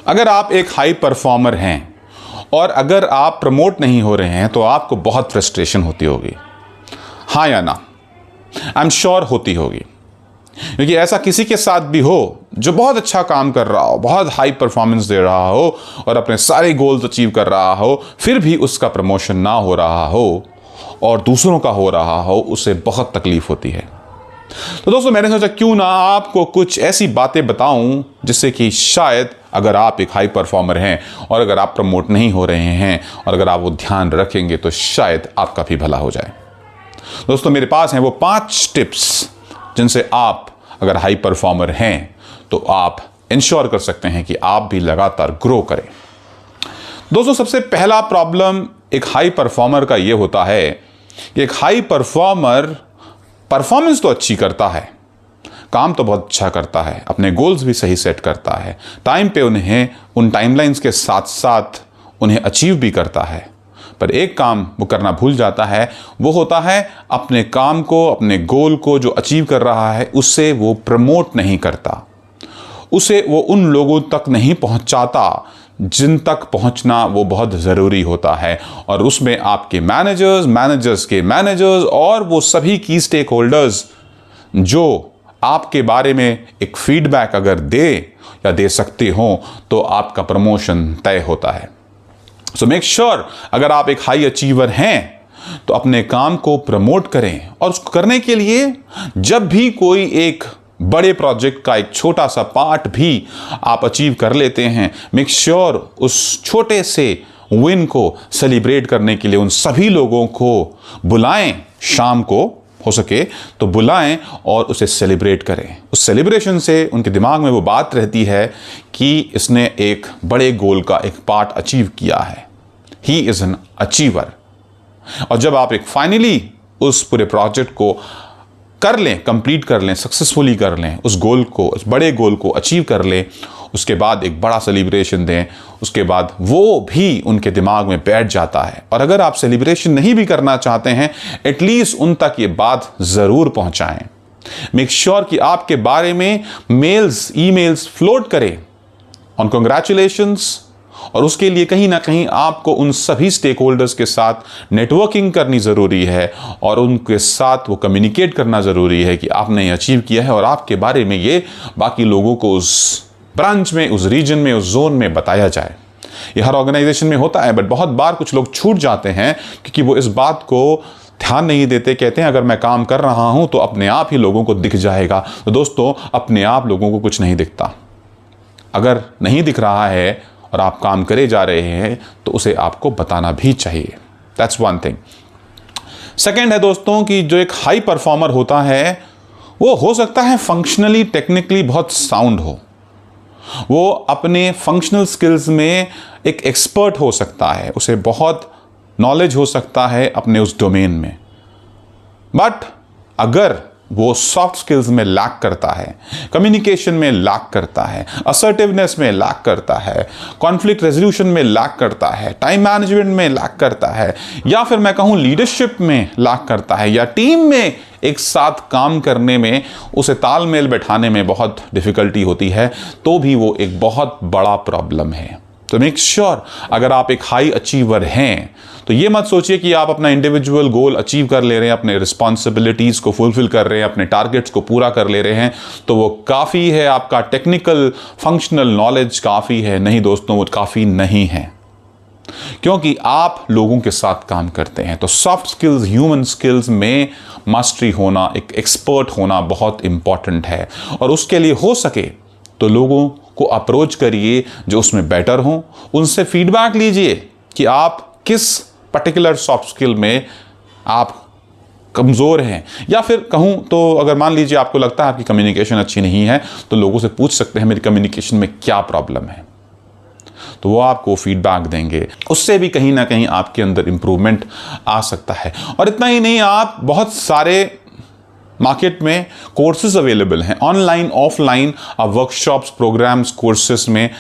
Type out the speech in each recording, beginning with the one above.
अगर आप एक हाई परफॉर्मर हैं और अगर आप प्रमोट नहीं हो रहे हैं तो आपको बहुत फ्रस्ट्रेशन होती होगी, हाँ या ना? आई एम श्योर होती होगी, क्योंकि ऐसा किसी के साथ भी हो जो बहुत अच्छा काम कर रहा हो, बहुत हाई परफॉर्मेंस दे रहा हो और अपने सारे गोल्स अचीव कर रहा हो, फिर भी उसका प्रमोशन ना हो रहा हो और दूसरों का हो रहा हो, उसे बहुत तकलीफ होती है। तो दोस्तों, मैंने सोचा क्यों ना आपको कुछ ऐसी बातें बताऊं जिससे कि शायद अगर आप एक हाई परफॉर्मर हैं और अगर आप प्रमोट नहीं हो रहे हैं और अगर आप वो ध्यान रखेंगे तो शायद आपका भी भला हो जाए। दोस्तों, मेरे पास हैं वो 5 टिप्स जिनसे आप अगर हाई परफॉर्मर हैं तो आप इंश्योर कर सकते हैं कि आप भी लगातार ग्रो करें। दोस्तों, सबसे पहला प्रॉब्लम एक हाई परफॉर्मर का यह होता है कि एक हाई परफॉर्मर परफॉर्मेंस तो अच्छी करता है, काम तो बहुत अच्छा करता है, अपने गोल्स भी सही सेट करता है, टाइम पे उन्हें उन टाइमलाइंस के साथ साथ उन्हें अचीव भी करता है, पर एक काम वो करना भूल जाता है, वो होता है अपने काम को, अपने गोल को जो अचीव कर रहा है उससे वो प्रमोट नहीं करता, उसे वो उन लोगों तक नहीं पहुंचाता जिन तक पहुंचना वो बहुत ज़रूरी होता है। और उसमें आपके मैनेजर्स के मैनेजर्स और वो सभी की स्टेक होल्डर्स जो आपके बारे में एक फीडबैक अगर दे या दे सकते हो तो आपका प्रमोशन तय होता है। सो मेक श्योर अगर आप एक हाई अचीवर हैं तो अपने काम को प्रमोट करें, और उसको करने के लिए जब भी कोई एक बड़े प्रोजेक्ट का एक छोटा सा पार्ट भी आप अचीव कर लेते हैं, मेक श्योर उस छोटे से विन को सेलिब्रेट करने के लिए उन सभी लोगों को बुलाएं, शाम को हो सके तो बुलाएं और उसे सेलिब्रेट करें। उस सेलिब्रेशन से उनके दिमाग में वो बात रहती है कि इसने एक बड़े गोल का एक पार्ट अचीव किया है, ही इज़ एन अचीवर। और जब आप एक फाइनली उस पूरे प्रोजेक्ट को कर लें, कंप्लीट कर लें, सक्सेसफुली कर लें, उस गोल को, उस बड़े गोल को अचीव कर लें, उसके बाद एक बड़ा सेलिब्रेशन दें, उसके बाद वो भी उनके दिमाग में बैठ जाता है। और अगर आप सेलिब्रेशन नहीं भी करना चाहते हैं, एटलीस्ट उन तक ये बात ज़रूर पहुंचाएं। मेक श्योर कि आपके बारे में मेल्स, ईमेल्स फ्लोट करें ऑन कंग्रेचुलेशंस, और उसके लिए कहीं ना कहीं आपको उन सभी स्टेक होल्डर्स के साथ नेटवर्किंग करनी ज़रूरी है और उनके साथ वो कम्युनिकेट करना ज़रूरी है कि आपने अचीव किया है और आपके बारे में ये बाकी लोगों को उस ब्रांच में, उस रीजन में, उस जोन में बताया जाए। ये हर ऑर्गेनाइजेशन में होता है, बट बहुत बार कुछ लोग छूट जाते हैं क्योंकि वो इस बात को ध्यान नहीं देते। कहते हैं अगर मैं काम कर रहा हूं तो अपने आप ही लोगों को दिख जाएगा। तो दोस्तों, अपने आप लोगों को कुछ नहीं दिखता। अगर नहीं दिख रहा है और आप काम करे जा रहे हैं तो उसे आपको बताना भी चाहिए। That's one thing. सेकेंड है दोस्तों कि जो एक हाई परफॉर्मर होता है वो हो सकता है फंक्शनली, टेक्निकली बहुत साउंड हो, वो अपने फंक्शनल स्किल्स में एक एक्सपर्ट हो सकता है, उसे बहुत नॉलेज हो सकता है अपने उस डोमेन में, बट अगर वो सॉफ्ट स्किल्स में लैक करता है, कम्युनिकेशन में लैक करता है, असर्टिवनेस में लैक करता है, कॉन्फ्लिक्ट रेजोल्यूशन में लैक करता है, टाइम मैनेजमेंट में लैक करता है, या फिर मैं कहूँ लीडरशिप में लैक करता है, या टीम में एक साथ काम करने में उसे तालमेल बैठाने में बहुत डिफिकल्टी होती है, तो भी वो एक बहुत बड़ा प्रॉब्लम है। तो मेक श्योर अगर आप एक हाई अचीवर हैं तो ये मत सोचिए कि आप अपना इंडिविजुअल गोल अचीव कर ले रहे हैं, अपने रिस्पॉन्सिबिलिटीज़ को फुलफिल कर रहे हैं, अपने टारगेट्स को पूरा कर ले रहे हैं तो वो काफ़ी है, आपका टेक्निकल फंक्शनल नॉलेज काफ़ी है। नहीं दोस्तों, वो काफ़ी नहीं है, क्योंकि आप लोगों के साथ काम करते हैं। तो सॉफ्ट स्किल्स, ह्यूमन स्किल्स में मास्टरी होना, एक एक्सपर्ट होना बहुत इंपॉर्टेंट है। और उसके लिए हो सके तो लोगों को अप्रोच करिए जो उसमें बेटर हों, उनसे फीडबैक लीजिए कि आप किस पर्टिकुलर सॉफ्ट स्किल में आप कमज़ोर हैं, या फिर कहूँ तो अगर मान लीजिए आपको लगता है आपकी कम्युनिकेशन अच्छी नहीं है तो लोगों से पूछ सकते हैं मेरी कम्युनिकेशन में क्या प्रॉब्लम है, तो वो आपको फीडबैक देंगे। उससे भी कहीं ना कहीं आपके अंदर इंप्रूवमेंट आ सकता है। और इतना ही नहीं, आप बहुत सारे मार्केट में कोर्सेज अवेलेबल हैं, ऑनलाइन ऑफलाइन, आप वर्कशॉप्स, प्रोग्राम्स, कोर्सेज में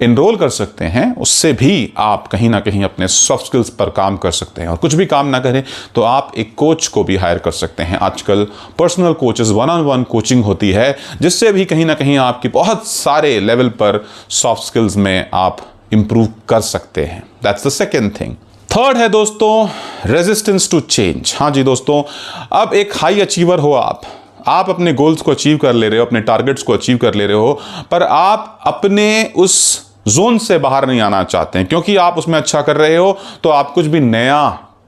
एनरोल कर सकते हैं, उससे भी आप कहीं ना कहीं अपने सॉफ्ट स्किल्स पर काम कर सकते हैं। और कुछ भी काम ना करें तो आप एक कोच को भी हायर कर सकते हैं। आजकल personal coaches, one on one coaching होती है, जिससे भी कहीं ना कहीं आपकी बहुत सारे लेवल पर सॉफ्ट स्किल्स में आप इंप्रूव कर सकते हैं। That's the second thing. Third है दोस्तों, रेजिस्टेंस टू चेंज। हाँ जी दोस्तों, अब एक हाई अचीवर हो आप अपने गोल्स को अचीव कर ले रहे हो, अपने टारगेट्स को अचीव कर ले रहे हो, पर आप अपने उस जोन से बाहर नहीं आना चाहते हैं। क्योंकि आप उसमें अच्छा कर रहे हो तो आप कुछ भी नया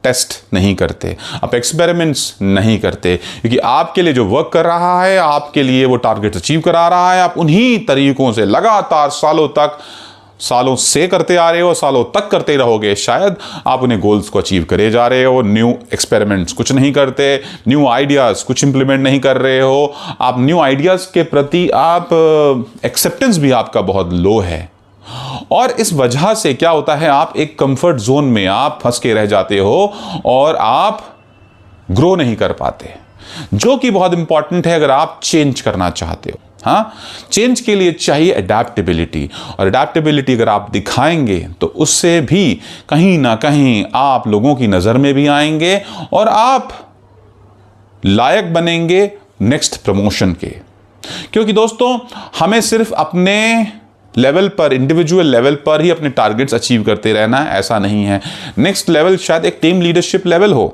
टेस्ट नहीं करते, आप एक्सपेरिमेंट्स नहीं करते, क्योंकि आपके लिए जो वर्क कर रहा है, आपके लिए वो टारगेट अचीव करा रहा है, आप उन्हीं तरीकों से लगातार सालों से करते आ रहे हो, सालों तक करते रहोगे। शायद आप उन्हें गोल्स को अचीव करे जा रहे हो, न्यू एक्सपेरिमेंट्स कुछ नहीं करते, न्यू आइडियाज़ कुछ इंप्लीमेंट नहीं कर रहे हो, आप न्यू आइडियाज़ के प्रति आप एक्सेप्टेंस भी आपका बहुत लो है। और इस वजह से क्या होता है, आप एक कंफर्ट जोन में आप फंस के रह जाते हो और आप ग्रो नहीं कर पाते, जो कि बहुत इंपॉर्टेंट है अगर आप चेंज करना चाहते हो। हाँ, चेंज के लिए चाहिए अडेप्टेबिलिटी, और अडेप्टेबिलिटी अगर आप दिखाएंगे तो उससे भी कहीं ना कहीं आप लोगों की नज़र में भी आएंगे और आप लायक बनेंगे नेक्स्ट प्रमोशन के। क्योंकि दोस्तों, हमें सिर्फ अपने लेवल पर, इंडिविजुअल लेवल पर ही अपने टारगेट्स अचीव करते रहना है, ऐसा नहीं है। नेक्स्ट लेवल शायद एक टीम लीडरशिप लेवल हो,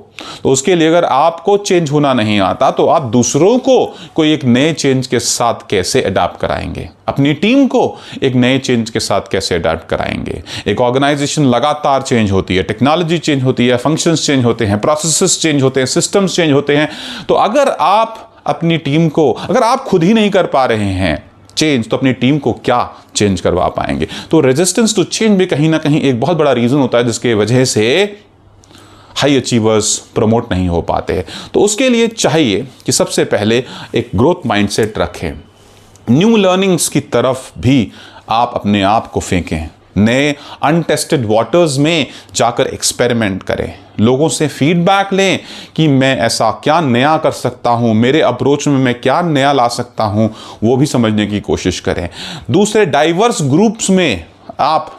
तो उसके लिए अगर आपको चेंज होना नहीं आता तो आप दूसरों को कोई एक नए चेंज के साथ कैसे अडॉप्ट कराएंगे, अपनी टीम को एक नए चेंज के साथ कैसे अडॉप्ट कराएंगे। एक ऑर्गेनाइजेशन लगातार चेंज होती है, टेक्नोलॉजी चेंज होती है, फंक्शंस चेंज होते हैं, प्रोसेसेस चेंज होते हैं, सिस्टम्स चेंज होते हैं। तो अगर आप अपनी टीम को, अगर आप खुद ही नहीं कर पा रहे हैं चेंज, तो अपनी टीम को क्या चेंज करवा पाएंगे। तो रेजिस्टेंस टू चेंज भी कहीं ना कहीं एक बहुत बड़ा रीजन होता है जिसके वजह से हाई अचीवर्स प्रमोट नहीं हो पाते। तो उसके लिए चाहिए कि सबसे पहले एक ग्रोथ माइंडसेट रखें, न्यू लर्निंग्स की तरफ भी आप अपने आप को फेंकें, नए अनटेस्टेड वाटर्स में जाकर एक्सपेरिमेंट करें, लोगों से फीडबैक लें कि मैं ऐसा क्या नया कर सकता हूं, मेरे अप्रोच में मैं क्या नया ला सकता हूं, वो भी समझने की कोशिश करें। दूसरे डाइवर्स ग्रुप्स में आप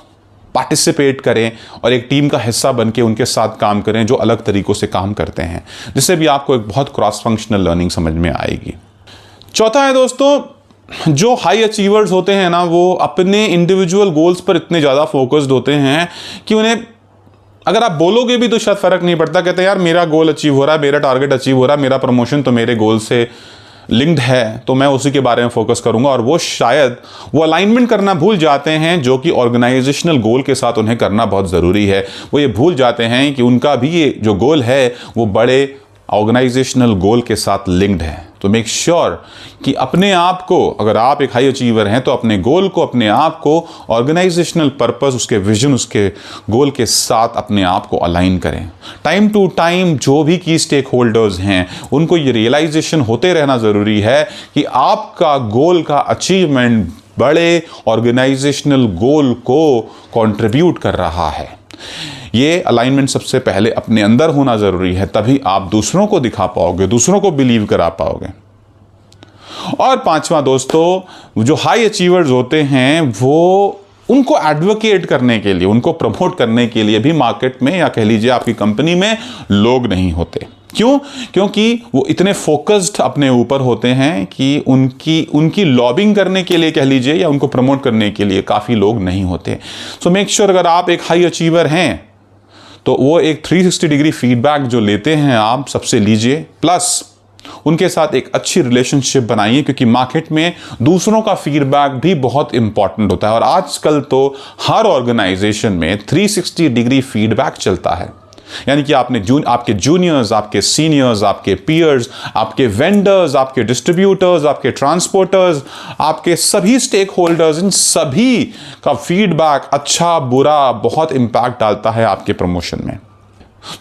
पार्टिसिपेट करें और एक टीम का हिस्सा बन के उनके साथ काम करें जो अलग तरीकों से काम करते हैं, जिससे भी आपको एक बहुत क्रॉस फंक्शनल लर्निंग समझ में आएगी। चौथा है दोस्तों, जो हाई अचीवर्स होते हैं ना, वो अपने इंडिविजुअल गोल्स पर इतने ज़्यादा फोकस्ड होते हैं कि उन्हें अगर आप बोलोगे भी तो शायद फ़र्क नहीं पड़ता। कहते हैं यार मेरा गोल अचीव हो रहा है, मेरा टारगेट अचीव हो रहा है, मेरा प्रमोशन तो मेरे गोल से लिंक्ड है, तो मैं उसी के बारे में फोकस करूंगा। और वो शायद वो अलाइनमेंट करना भूल जाते हैं जो कि ऑर्गेनाइजेशनल गोल के साथ उन्हें करना बहुत ज़रूरी है। वो ये भूल जाते हैं कि उनका भी ये जो गोल है वो बड़े ऑर्गेनाइजेशनल गोल के साथ लिंक्ड है। तो मेक श्योर कि अपने आप को, अगर आप एक हाई अचीवर हैं तो अपने गोल को, अपने आप को ऑर्गेनाइजेशनल पर्पस, उसके विजन, उसके गोल के साथ अपने आप को अलाइन करें। टाइम टू टाइम जो भी की स्टेक होल्डर्स हैं उनको ये रियलाइजेशन होते रहना ज़रूरी है कि आपका गोल का अचीवमेंट बड़े ऑर्गेनाइजेशनल गोल को कंट्रीब्यूट कर रहा है। ये अलाइनमेंट सबसे पहले अपने अंदर होना ज़रूरी है, तभी आप दूसरों को दिखा पाओगे, दूसरों को बिलीव करा पाओगे। और पांचवा दोस्तों, जो हाई अचीवर्स होते हैं वो उनको एडवोकेट करने के लिए, उनको प्रमोट करने के लिए भी मार्केट में या कह लीजिए आपकी कंपनी में लोग नहीं होते। क्यों? क्योंकि वो इतने फोकस्ड अपने ऊपर होते हैं कि उनकी लॉबिंग करने के लिए कह लीजिए या उनको प्रमोट करने के लिए काफ़ी लोग नहीं होते। सो मेक श्योर अगर आप एक हाई अचीवर हैं तो वो एक 360 डिग्री फीडबैक जो लेते हैं आप सबसे लीजिए, प्लस उनके साथ एक अच्छी रिलेशनशिप बनाइए, क्योंकि मार्केट में दूसरों का फीडबैक भी बहुत इंपॉर्टेंट होता है। और आजकल तो हर ऑर्गेनाइजेशन में 360 डिग्री फीडबैक चलता है, यानी कि आपके जूनियर्स, आपके सीनियर्स, आपके पीयर्स, आपके वेंडर्स, आपके डिस्ट्रीब्यूटर्स, आपके ट्रांसपोर्टर्स, आपके सभी स्टेक होल्डर्स, इन सभी का फीडबैक अच्छा बुरा बहुत इंपैक्ट डालता है आपके प्रमोशन में।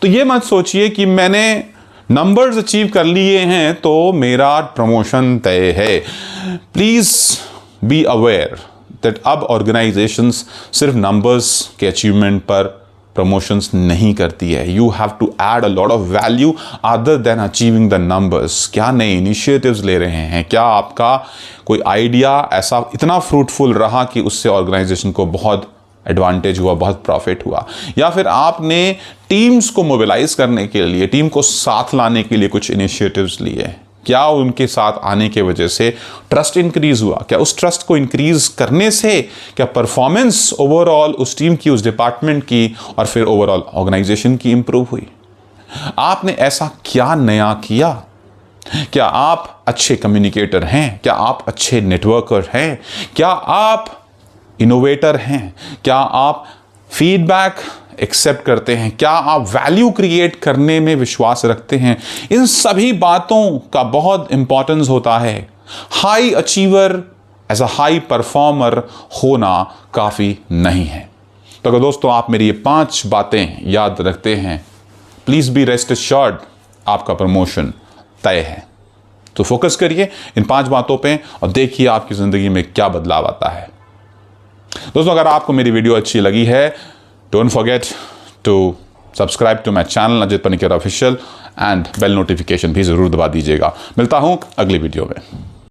तो ये मत सोचिए कि मैंने नंबर्स अचीव कर लिए हैं तो मेरा प्रमोशन तय है। प्लीज बी अवेयर दैट अब ऑर्गेनाइजेशंस सिर्फ नंबर्स के अचीवमेंट पर प्रमोशंस नहीं करती है। You have to add a lot of value other than achieving the numbers. क्या नए इनिशिएटिव्स ले रहे हैं? क्या आपका कोई आइडिया ऐसा इतना फ्रूटफुल रहा कि उससे ऑर्गेनाइजेशन को बहुत एडवांटेज हुआ, बहुत प्रॉफिट हुआ? या फिर आपने टीम्स को मोबिलाइज करने के लिए, टीम को साथ लाने के लिए कुछ इनिशिएटिव्स लिए? क्या उनके साथ आने के वजह से ट्रस्ट इंक्रीज हुआ? क्या उस ट्रस्ट को इंक्रीज करने से क्या परफॉर्मेंस ओवरऑल उस टीम की, उस डिपार्टमेंट की और फिर ओवरऑल ऑर्गेनाइजेशन की इंप्रूव हुई? आपने ऐसा क्या नया किया? क्या आप अच्छे कम्युनिकेटर हैं? क्या आप अच्छे नेटवर्कर हैं? क्या आप इनोवेटर हैं? क्या आप फीडबैक एक्सेप्ट करते हैं? क्या आप वैल्यू क्रिएट करने में विश्वास रखते हैं? इन सभी बातों का बहुत इंपॉर्टेंस होता है। High achiever as a high performer होना काफ़ी नहीं है। तो अगर दोस्तों आप मेरी ये 5 बातें याद रखते हैं, प्लीज़ बी रेस्ट एश्योर्ड, आपका प्रमोशन तय है। तो फोकस करिए इन 5 बातों पे और देखिए आपकी ज़िंदगी में क्या बदलाव आता है। दोस्तों अगर आपको मेरी वीडियो अच्छी लगी है, don't forget to subscribe to my channel Ajit Panicker official and bell notification भी ज़रूर दबा दीजिएगा। मिलता हूँ अगली वीडियो में।